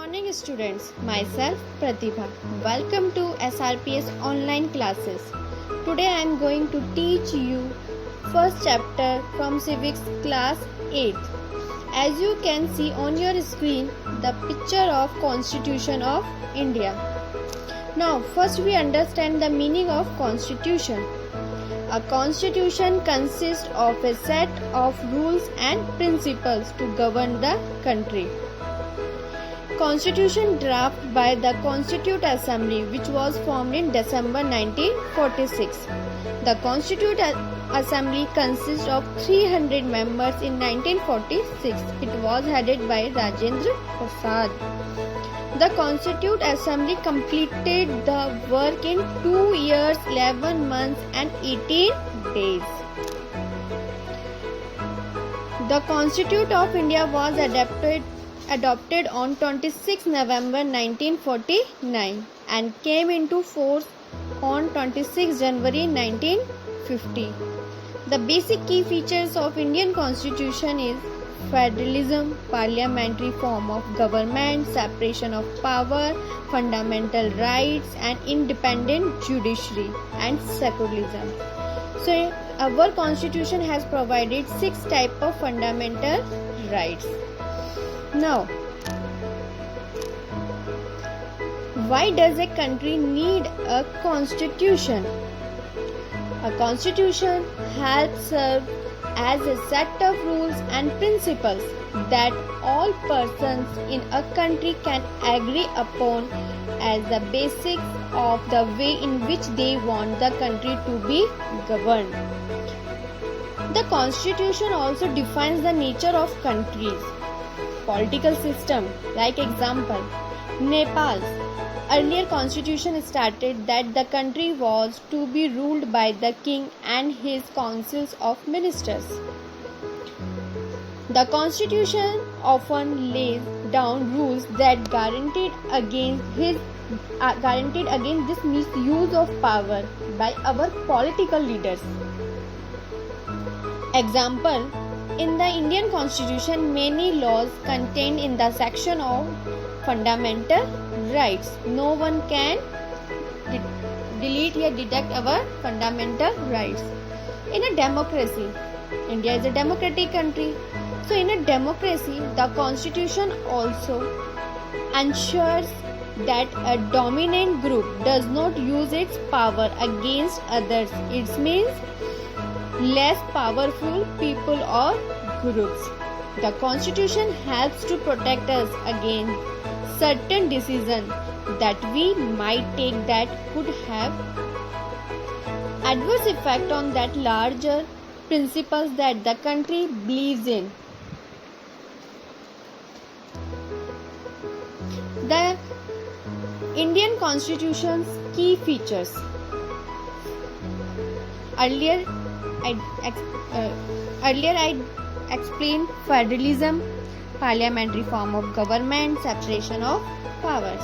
Morning students, myself Pratibha. Welcome to SRPS online classes. Today I am going to teach you first chapter from civics class 8th. As you can see on your screen the picture of Constitution of India. Now first we understand the meaning of constitution. A constitution consists of a set of rules and principles to govern the country. Constitution draft by the Constituent Assembly, which was formed in December 1946. The Constituent Assembly consists of 300 members in 1946. It was headed by Rajendra Prasad. The Constituent Assembly completed the work in 2 years, 11 months and 18 days. The Constitution of India was adopted on 26 November 1949 and came into force on 26 January 1950. The basic key features of Indian Constitution is federalism, parliamentary form of government, separation of power, fundamental rights and independent judiciary and secularism. So our constitution has provided 6 types of fundamental rights. Now, why does a country need a constitution? A constitution helps serve as a set of rules and principles that all persons in a country can agree upon as the basics of the way in which they want the country to be governed. The constitution also defines the nature of countries. Political system, like example, Nepal's earlier constitution stated that the country was to be ruled by the king and his councils of ministers. The constitution often lays down rules that guaranteed against this misuse of power by our political leaders. Example, in the Indian Constitution, many laws contained in the section of fundamental rights. No one can delete or deduct our fundamental rights. In a democracy, India is a democratic country. So in a democracy, the Constitution also ensures that a dominant group does not use its power against others. It means less powerful people or groups. The Constitution helps to protect us against certain decisions that we might take that could have adverse effect on that larger principles that the country believes in. The Indian Constitution's key features. Earlier I explained federalism, parliamentary form of government, separation of powers.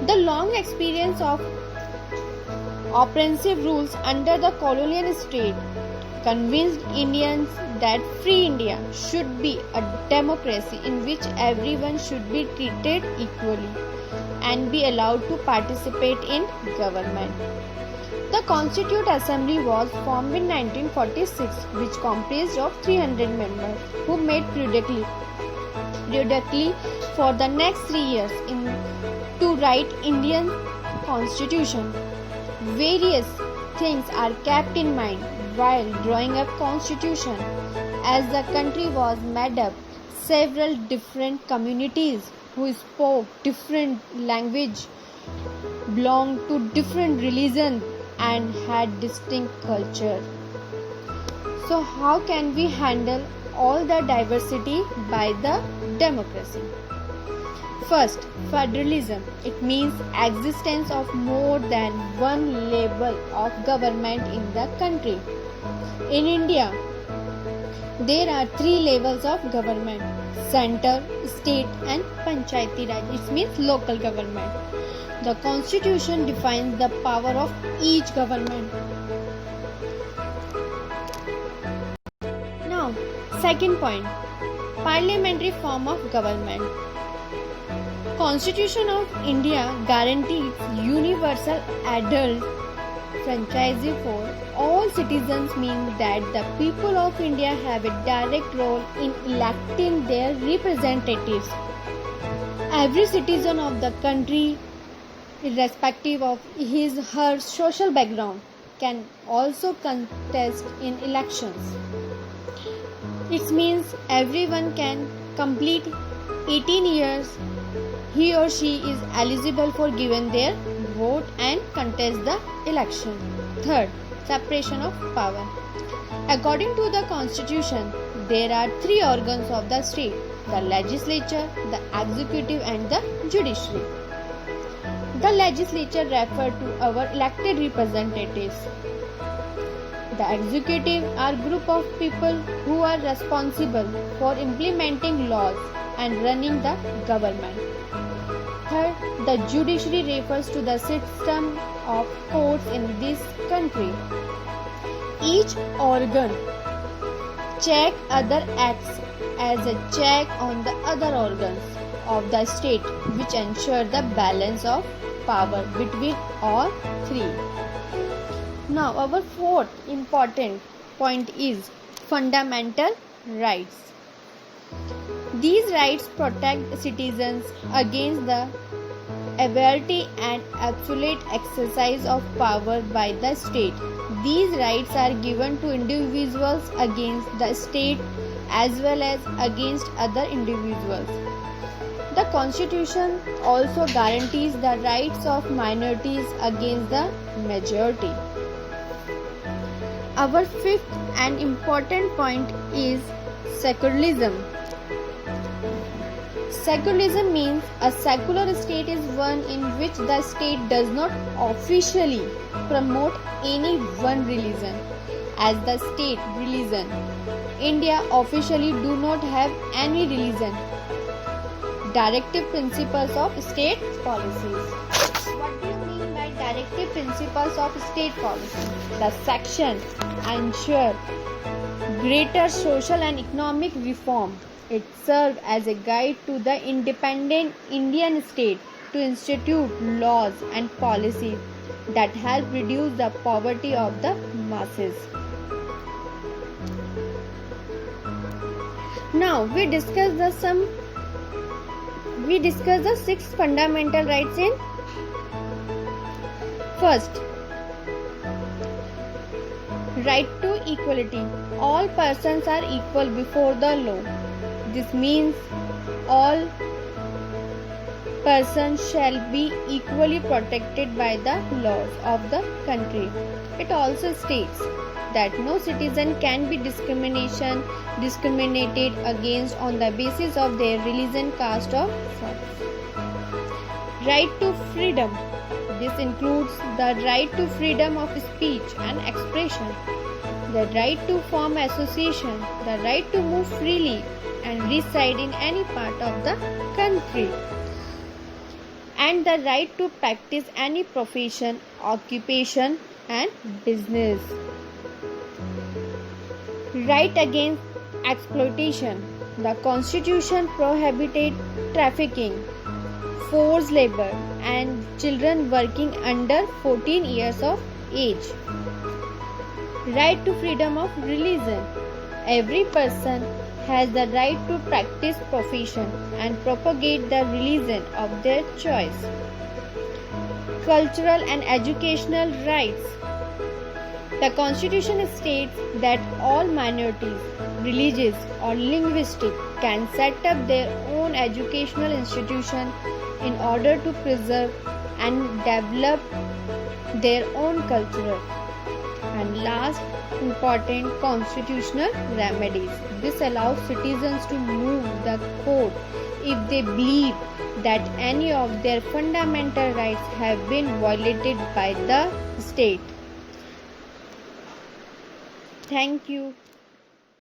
The long experience of oppressive rules under the colonial state convinced Indians that free India should be a democracy in which everyone should be treated equally and be allowed to participate in government. The Constituent Assembly was formed in 1946, which comprised of 300 members who met periodically for the next 3 years to write Indian Constitution. Various things are kept in mind while drawing up Constitution, as the country was made up several different communities who spoke different language, belonged to different religions and had distinct culture. So how can we handle all the diversity by the democracy? First, federalism. It means existence of more than one level of government in the country. In India, there are 3 levels of government: center, state and panchayati raj. It means local government. The Constitution defines the power of each government. Now, second point, parliamentary form of government. Constitution of India guarantees universal adult franchisee for all citizens, meaning that the people of India have a direct role in electing their representatives. Every citizen of the country, irrespective of his or her social background, can also contest in elections. It means everyone can complete 18 years, he or she is eligible for giving their vote and contest the election. Third, separation of power. According to the constitution, there are three organs of the state: the legislature, the executive and the judiciary. The legislature refers to our elected representatives. The executive are group of people who are responsible for implementing laws and running the government. Third, the judiciary refers to the system of courts in this country. Each organ check other acts as a check on the other organs of the state, which ensure the balance of power between all three. Now, our fourth important point is fundamental rights. These rights protect citizens against the arbitrary and absolute exercise of power by the state. These rights are given to individuals against the state as well as against other individuals. The Constitution also guarantees the rights of minorities against the majority. Our fifth and important point is secularism. Secularism means a secular state is one in which the state does not officially promote any one religion as the state religion. India officially do not have any religion. Directive principles of state policies. What do you mean by directive principles of state policy? The section ensure greater social and economic reform. It serves as a guide to the independent Indian state to institute laws and policies that help reduce the poverty of the masses. Now we discuss the six fundamental rights in first, right to equality. All persons are equal before the law. This means all persons shall be equally protected by the laws of the country. It also states that no citizen can be discriminated against on the basis of their religion, caste or sex. Right to freedom. This includes the right to freedom of speech and expression, the right to form association, the right to move freely and reside in any part of the country, and the right to practice any profession, occupation and business. Right against exploitation. The Constitution prohibited trafficking, forced labor and children working under 14 years of age. Right to freedom of religion. Every person has the right to practice profession and propagate the religion of their choice. Cultural and educational rights. The Constitution states that all minorities, religious or linguistic, can set up their own educational institution in order to preserve and develop their own culture. And last, important constitutional remedies. This allows citizens to move the court if they believe that any of their fundamental rights have been violated by the state. Thank you.